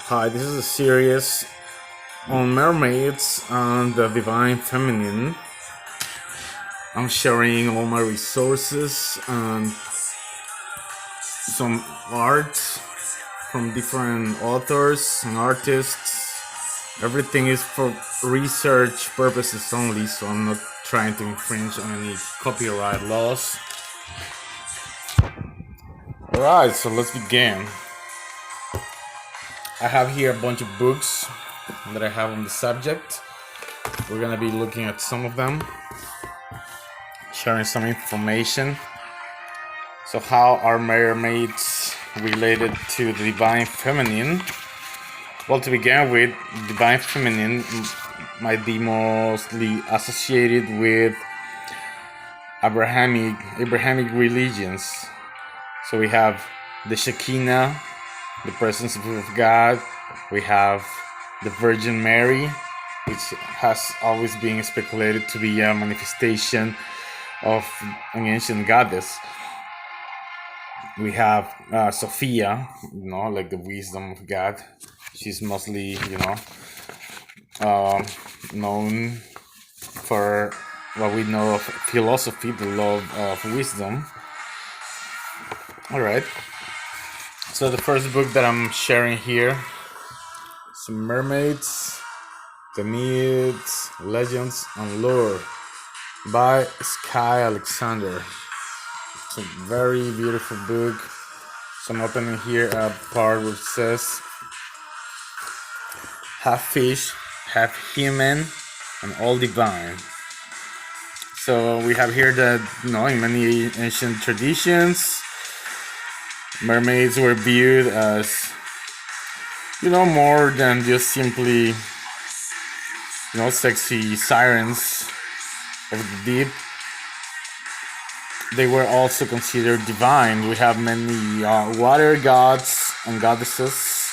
Hi, this is a series on mermaids and the divine feminine. I'm sharing all my resources and some art from different authors and artists. Everything is for research purposes only, so I'm not trying to infringe on any copyright laws. Alright, so let's begin. I have here a bunch of books that I have on the subject. We're gonna be looking at some of them, sharing some information. So, how are mermaids related to the divine feminine? Well, to begin with, divine feminine might be mostly associated with Abrahamic religions. So we have the Shekinah, the presence of God. We have the Virgin Mary, which has always been speculated to be a manifestation of an ancient goddess. We have Sophia, like the wisdom of God. She's mostly, known for what we know of philosophy, the love of wisdom. All right. So the first book that I'm sharing here is Mermaids, the Myths, Legends, and Lore by Sky Alexander. It's a very beautiful book. So I'm opening here a part which says, half fish, half human, and all divine. So we have here that, in many ancient traditions, mermaids were viewed as, more than just simply, sexy sirens of the deep. They were also considered divine. We have many water gods and goddesses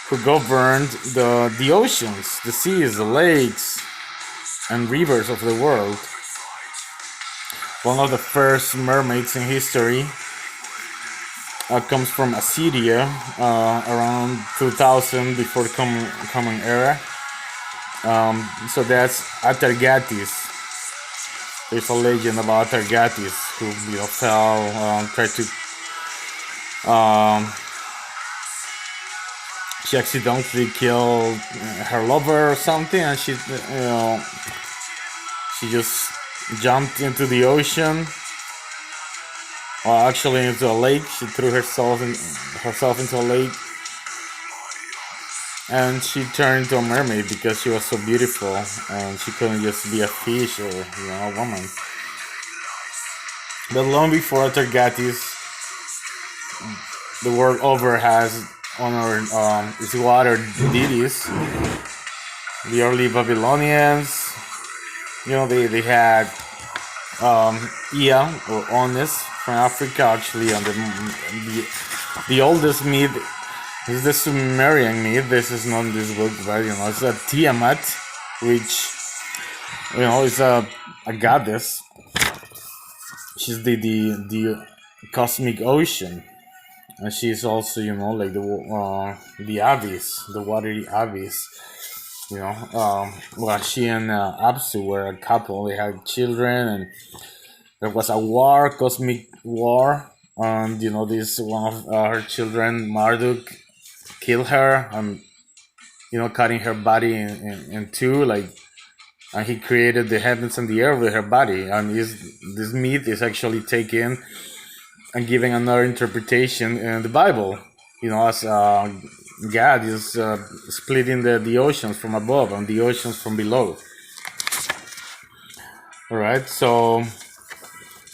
who governed the oceans, the seas, the lakes, and rivers of the world. One of the first mermaids in history comes from Assyria around 2000 before the Common Era. So that's Atargatis. There's a legend about Atargatis who fell, tried to. She accidentally killed her lover or something, and she just jumped into the ocean. Well, actually into a lake. She threw herself into a lake, and she turned into a mermaid because she was so beautiful, and she couldn't just be a fish or a woman. But long before Atargatis, the world over has honored its water deities. The early Babylonians, they had Ea or Onis from Africa. Actually, on the oldest myth is the Sumerian myth. This is not in this book, but it's a Tiamat, which is a goddess. She's the cosmic ocean, and she's also like the abyss, the watery abyss. Well, she and Apsu were a couple. They had children, and there was a war, cosmic war, and this one of her children, Marduk, killed her, and cutting her body in two, and he created the heavens and the earth with her body. And this myth is actually taken and given another interpretation in the Bible. As God is splitting the oceans from above and the oceans from below. All right, so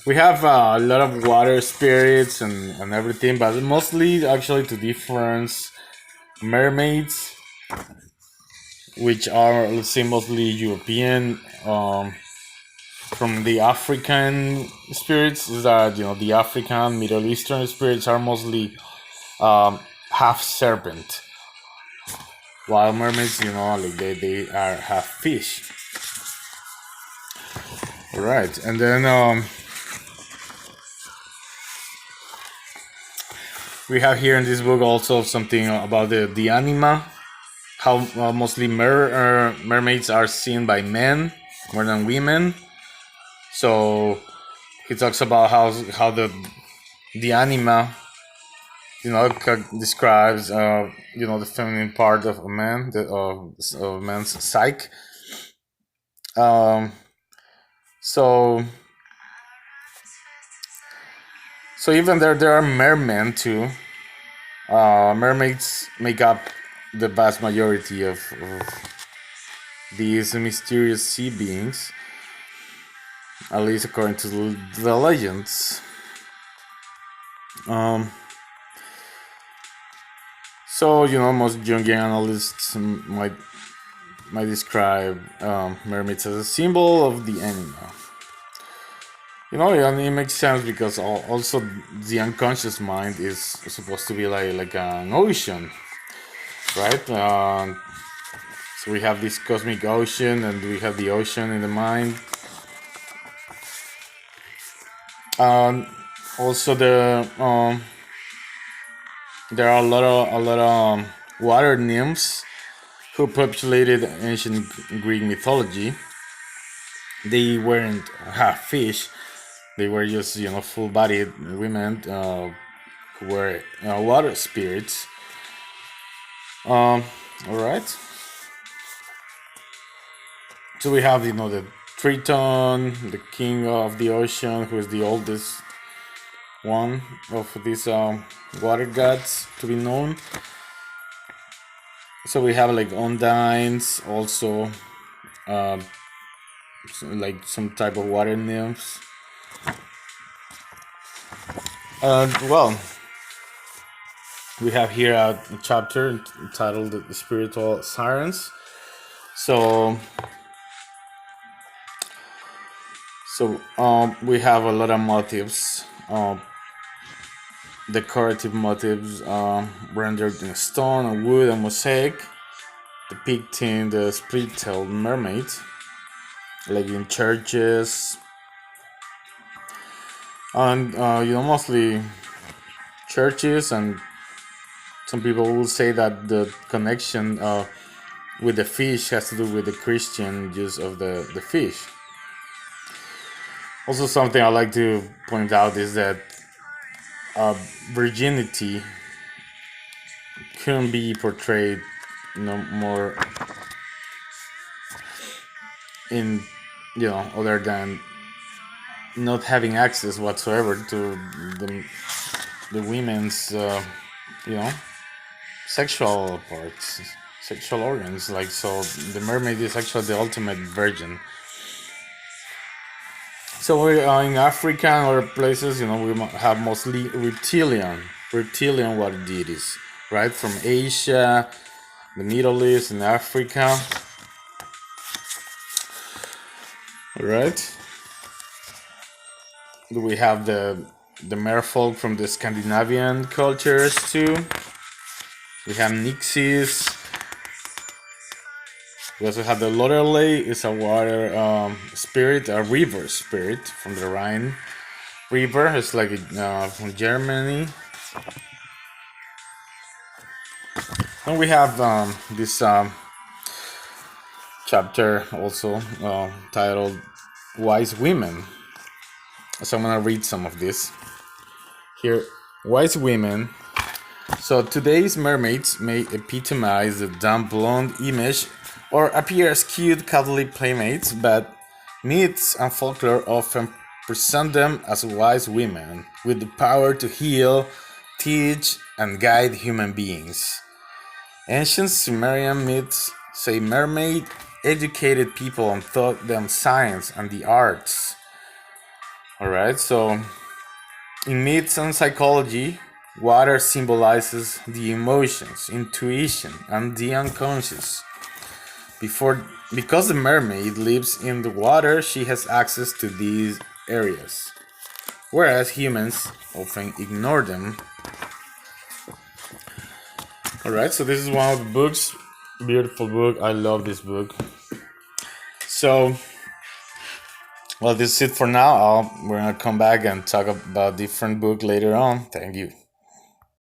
we have a lot of water spirits and everything, but mostly actually to difference mermaids, which are, let's say, mostly European. From the African spirits, is that the African Middle Eastern spirits are mostly half serpent, while mermaids, they are half fish. All right, and then We have here in this book also something about the anima, how mostly mermaids are seen by men more than women. So he talks about how the anima, describes the feminine part of a man, of a man's psyche. Um, so so even there are mermen too. Mermaids make up the vast majority of these mysterious sea beings, at least according to the legends. Um, so most Jungian analysts might describe mermaids as a symbol of the anima. And it makes sense because also the unconscious mind is supposed to be like an ocean, right? So we have this cosmic ocean, and we have the ocean in the mind. Also, there are a lot of water nymphs who populated ancient Greek mythology. They weren't half fish; they were just full-bodied women who were water spirits. All right. So we have the Triton, the king of the ocean, who is the oldest one of these water gods to be known. So we have like Undines, also like some type of water nymphs. Well, we have here a chapter entitled "The Spiritual Sirens." So we have a lot of motifs, decorative motifs rendered in stone and wood and mosaic, depicting the split-tailed mermaid, like in churches, and mostly churches. And some people will say that the connection with the fish has to do with the Christian use of the fish. Also, something I like to point out is that virginity couldn't be portrayed more in other than not having access whatsoever to the women's sexual parts, sexual organs. Like, so the mermaid is actually the ultimate virgin. So we're in Africa and other places, we have mostly reptilian water deities, right? From Asia, the Middle East, and Africa. All right. We have the merfolk from the Scandinavian cultures too. We have Nixies. We also have the Lorelei, is a water spirit, a river spirit from the Rhine River. It's like from Germany. And we have this chapter also titled "Wise Women." So I'm gonna read some of this here. Wise women. So today's mermaids may epitomize the dumb blonde image or appear as cute cuddly playmates, but myths and folklore often present them as wise women with the power to heal, teach, and guide human beings. Ancient Sumerian myths say mermaid educated people and taught them science and the arts. Alright, so in myths and psychology, water symbolizes the emotions, intuition, and the unconscious. Because the mermaid lives in the water, she has access to these areas, whereas humans often ignore them. Alright, so this is one of the books. Beautiful book. I love this book. So, well, this is it for now. We're gonna come back and talk about different book later on. Thank you.